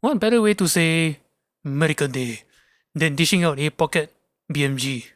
What better way to say Medical Day than dishing out a pocket BMG?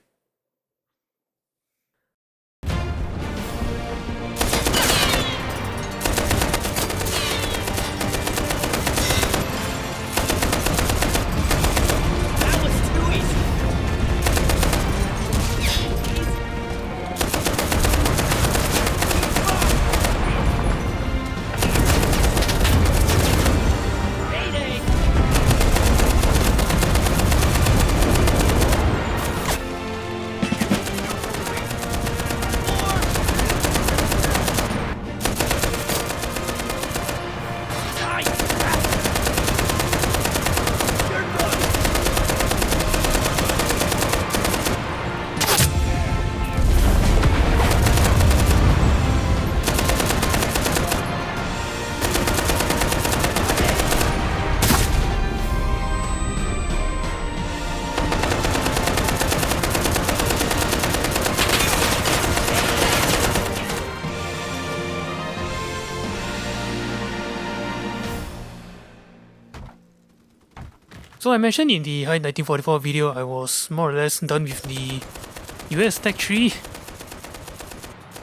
So I mentioned in the High 1944 video I was more or less done with the US Tech Tree.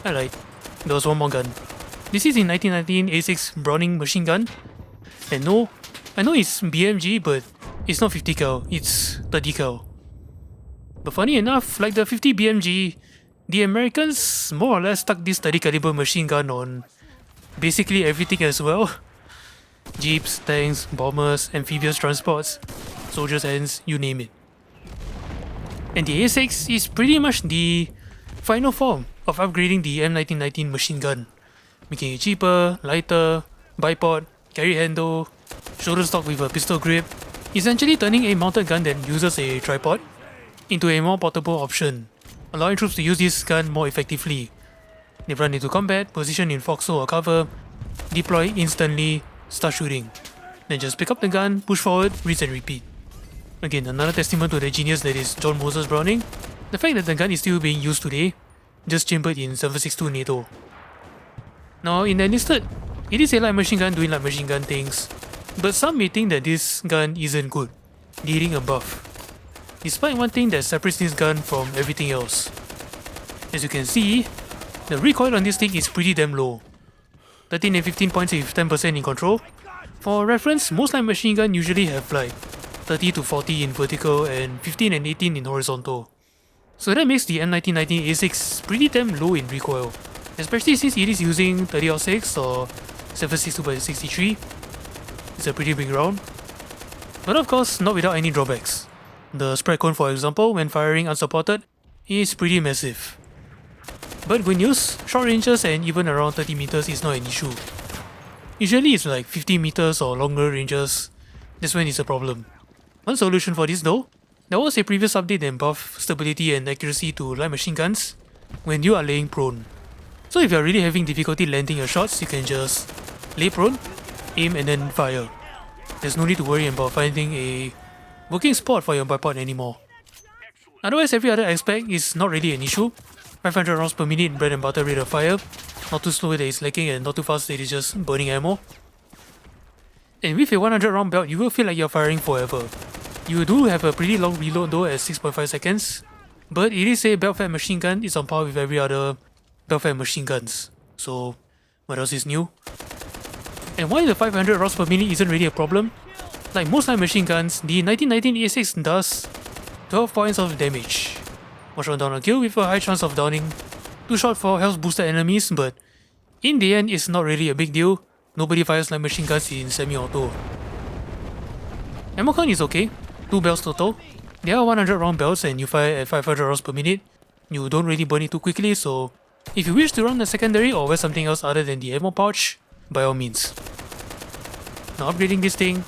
Alright, there was one more gun. This is the M1919A6 Browning Machine Gun. And no, I know it's BMG, but it's not 50 cal, it's 30 cal. But funny enough, like the 50 BMG, the Americans more or less stuck this 30 caliber machine gun on basically everything as well. Jeeps, tanks, bombers, amphibious transports, soldiers' hands, you name it. And the A6 is pretty much the final form of upgrading the M1919 machine gun, making it cheaper, lighter, bipod, carry handle, shoulder stock with a pistol grip, essentially turning a mounted gun that uses a tripod into a more portable option, allowing troops to use this gun more effectively. They run into combat, position in foxhole or cover, deploy instantly, start shooting. Then just pick up the gun, push forward, rinse and repeat. Again, another testament to the genius that is John Moses Browning. The fact that the gun is still being used today, just chambered in 7.62 NATO. Now in Enlisted, it is a light machine gun doing light machine gun things, but some may think that this gun isn't good, needing a buff, despite one thing that separates this gun from everything else. As you can see, the recoil on this thing is pretty damn low. 13 and 15 points with 10% in control. For reference, most light machine gun usually have like 30 to 40 in vertical and 15 and 18 in horizontal. So that makes the M1919A6 pretty damn low in recoil, especially since it is using 30-06 or 7.62x63. It's a pretty big round. But of course, not without any drawbacks. The spread cone, for example, when firing unsupported, is pretty massive. But good news, short ranges and even around 30 meters is not an issue. Usually it's like 50 meters or longer ranges, that's when it's a problem. One solution for this though, there was a previous update that buffed stability and accuracy to light machine guns when you are laying prone. So if you are really having difficulty landing your shots, you can just lay prone, aim and then fire. There's no need to worry about finding a working spot for your bipod anymore. Otherwise, every other aspect is not really an issue. 500 rounds per minute bread and butter rate of fire, not too slow that it's lacking and not too fast that it's just burning ammo. And with a 100 round belt, you will feel like you're firing forever. You do have a pretty long reload though at 6.5 seconds, but it is a belt-fed machine gun, it's on par with every other belt-fed machine guns. So what else is new? And while the 500 rounds per minute isn't really a problem, like most light machine guns, the M1919A6 does 12 points of damage. Watch one down a kill with a high chance of downing. Too short for health boosted enemies, but in the end it's not really a big deal. Nobody fires light machine guns in semi-auto. Ammo count is okay, 2 belts total. There are 100 round belts and you fire at 500 rounds per minute. You don't really burn it too quickly, so if you wish to run a secondary or wear something else other than the ammo pouch, by all means. Now upgrading this thing,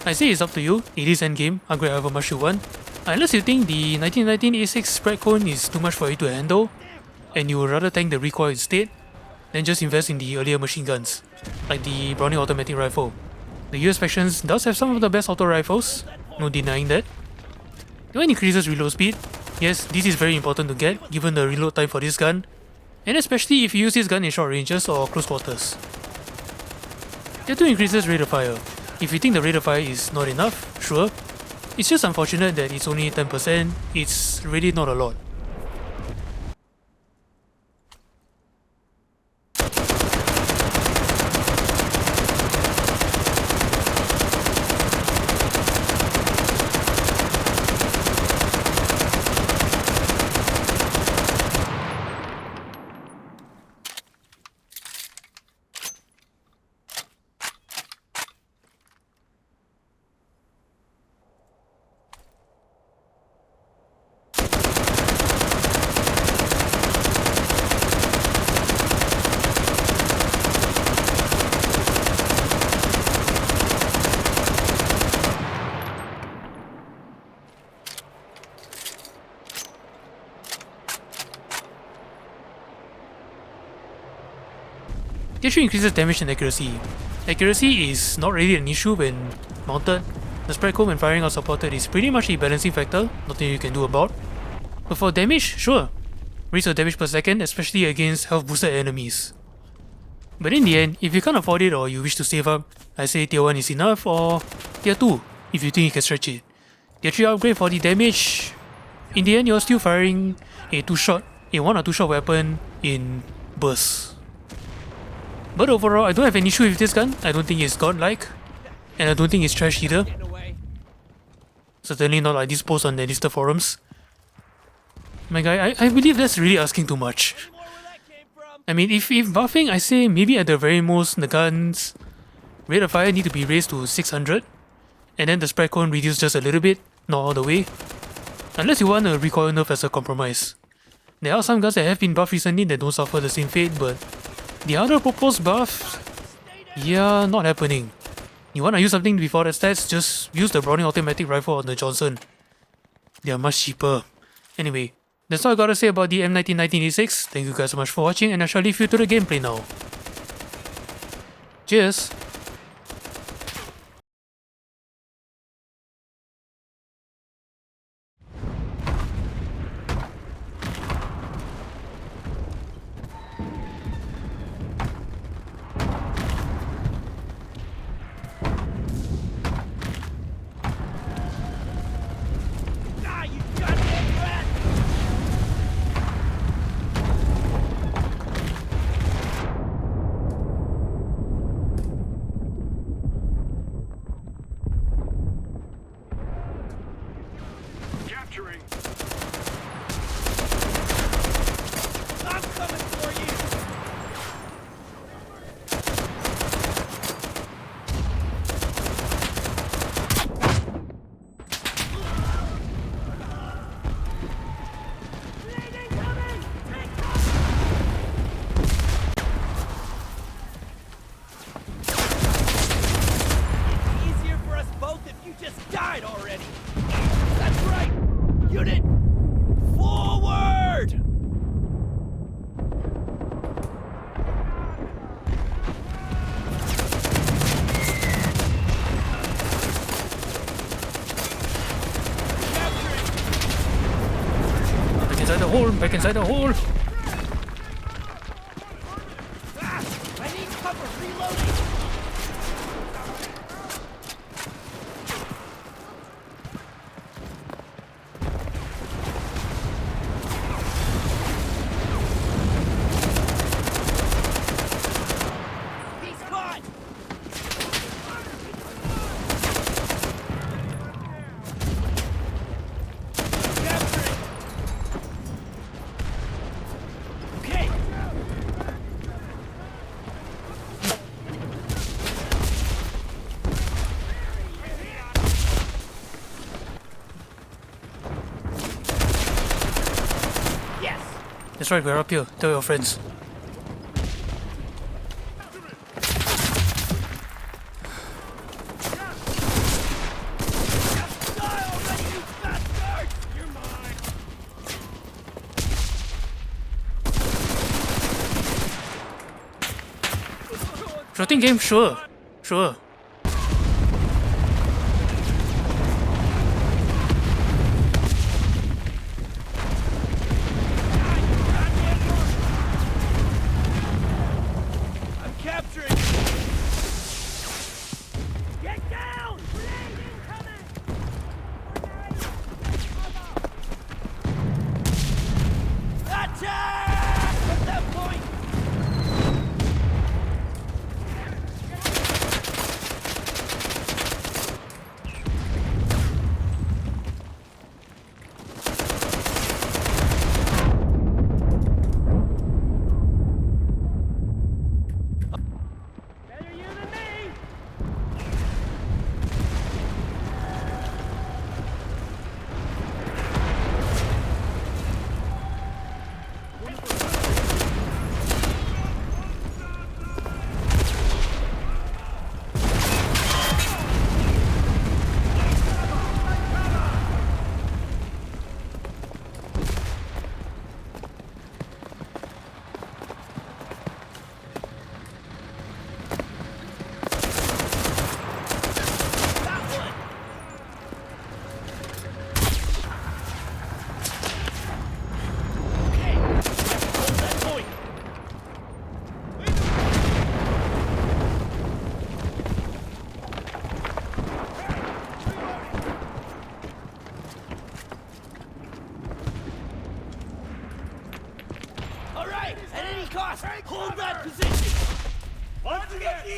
I say it's up to you, it is endgame, upgrade however much you want. Unless you think the M1919A6 spread cone is too much for you to handle, and you would rather tank the recoil instead, then just invest in the earlier machine guns, like the Browning automatic rifle. The US factions does have some of the best auto rifles, no denying that. The one increases reload speed. Yes, this is very important to get, given the reload time for this gun, and especially if you use this gun in short ranges or close quarters. Tier 2 increases rate of fire. If you think the rate of fire is not enough, sure. It's just unfortunate that it's only 10%, it's really not a lot. Tier 3 increases damage and accuracy. Accuracy is not really an issue when mounted. The spread cone when firing or supported is pretty much a balancing factor, nothing you can do about. But for damage, sure. Raise your damage per second, especially against health boosted enemies. But in the end, if you can't afford it or you wish to save up, I say tier 1 is enough, or tier 2 if you think you can stretch it. Tier 3 upgrade for the damage. In the end, you're still firing a 1 or 2 shot weapon in bursts. But overall, I don't have an issue with this gun. I don't think it's godlike, and I don't think it's trash either. Certainly not like this post on the Enlisted forums. My guy, I believe that's really asking too much. I mean, if buffing, I say maybe at the very most, the gun's rate of fire need to be raised to 600, and then the spread cone reduced just a little bit, not all the way. Unless you want a recoil nerf as a compromise. There are some guns that have been buffed recently that don't suffer the same fate, but the other proposed buffs, yeah, not happening. You wanna use something before that stats, just use the Browning automatic rifle on the Johnson. They are much cheaper. Anyway, that's all I gotta say about the M1919A6. Thank you guys so much for watching, and I shall leave you to the gameplay now. Cheers! Back inside the hole! I need cover, reloading! He's caught! That's right, we're up here. Tell your friends. Shooting game? Sure. Sure. Get Hold that position! Once again, sir!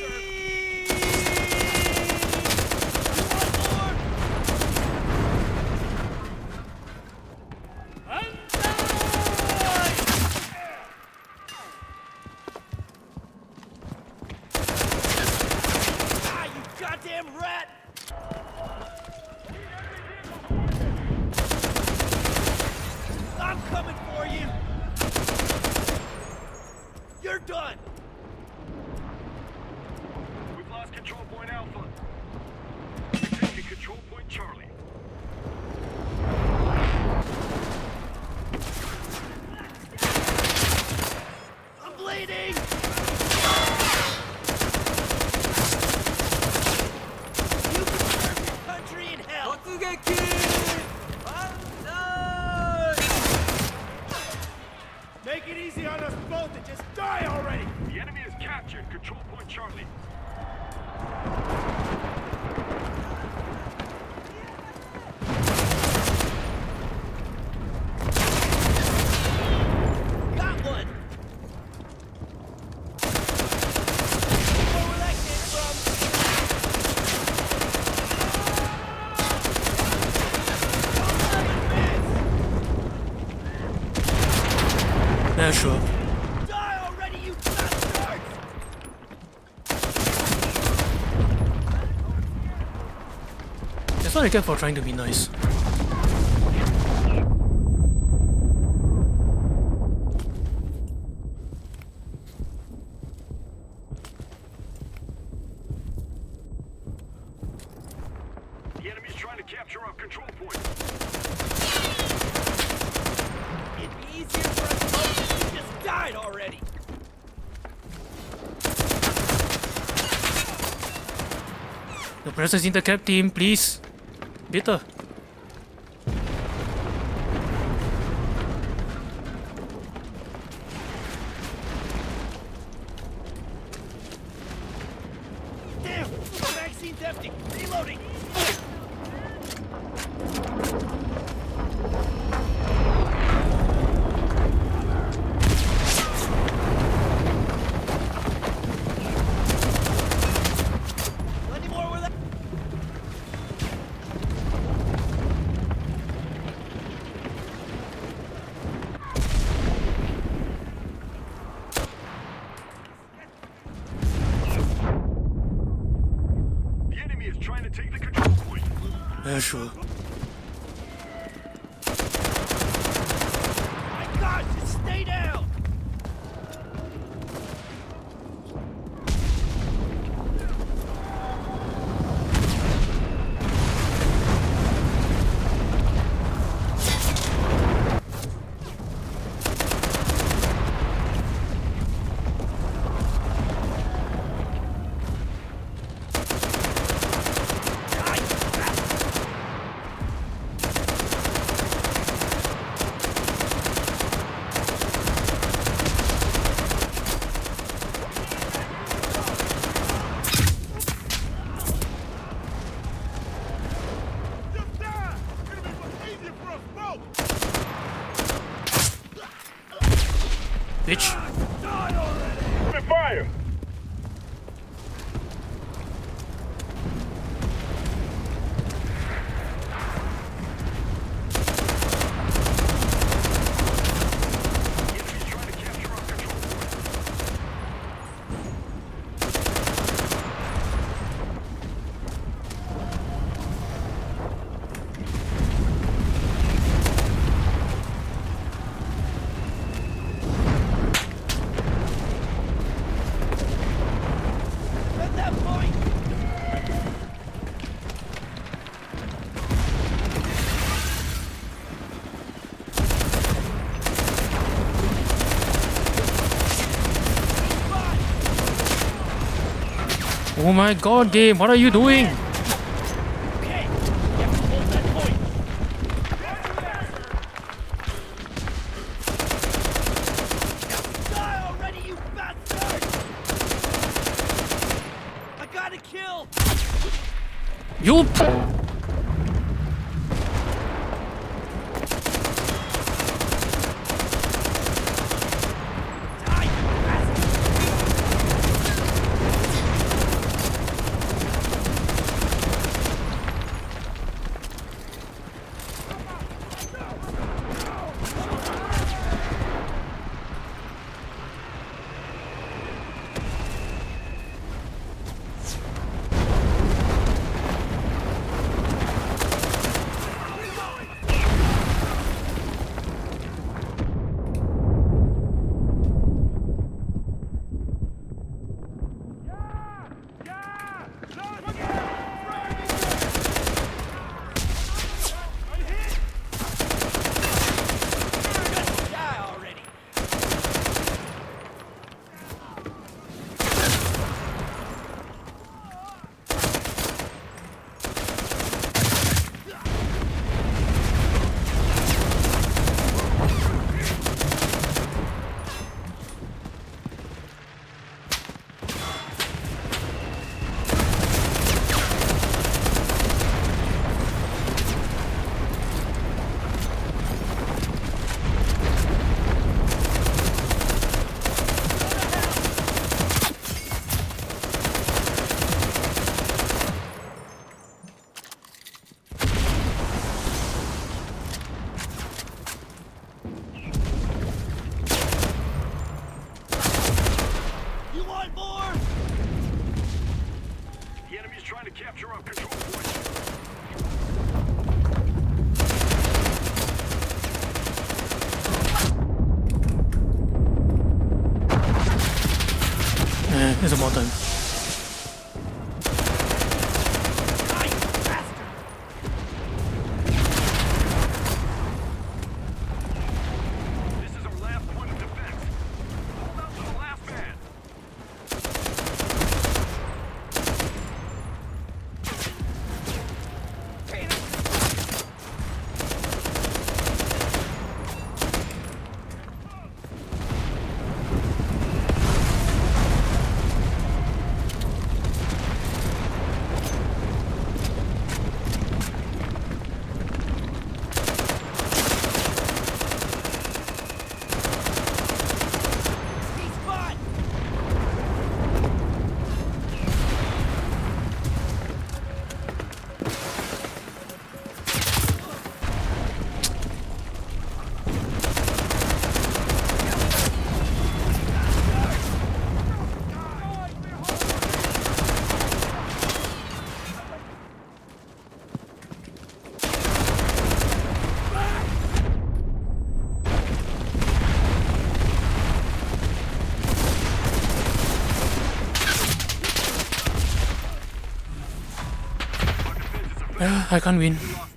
You goddamn rat! I'm coming for you! You're done! We've lost control point Alpha. We're taking control point Charlie. I'm bleeding! You can serve your country in hell! Make it easy on us both and just die already! The enemy is captured control point Charlie. Got one! Where that came from? Yeah, sure. Die already, you bastards! That's what I get for trying to be nice. The enemy's trying to capture our control point. It'd be easier for us both if you just died already! The presence in the cap team, please. Bitter. Damn! The magazine's empty! Reloading! Plenty more where that... The enemy is trying to take the control point. Yeah, sure. My God, just stay down! Just die! It'll be much easier for us both! Bitch. Die already! Open fire! The enemy's trying to capture our control point. At that point! Oh my god, game, what are you doing? Okay, you have to hold that point. Die already, you bastard! I got a kill! You. Die, you bastard! Drop control point. There's a more time. This is our last point of defense. Hold out to the last man. He's fine! I can't win. Lost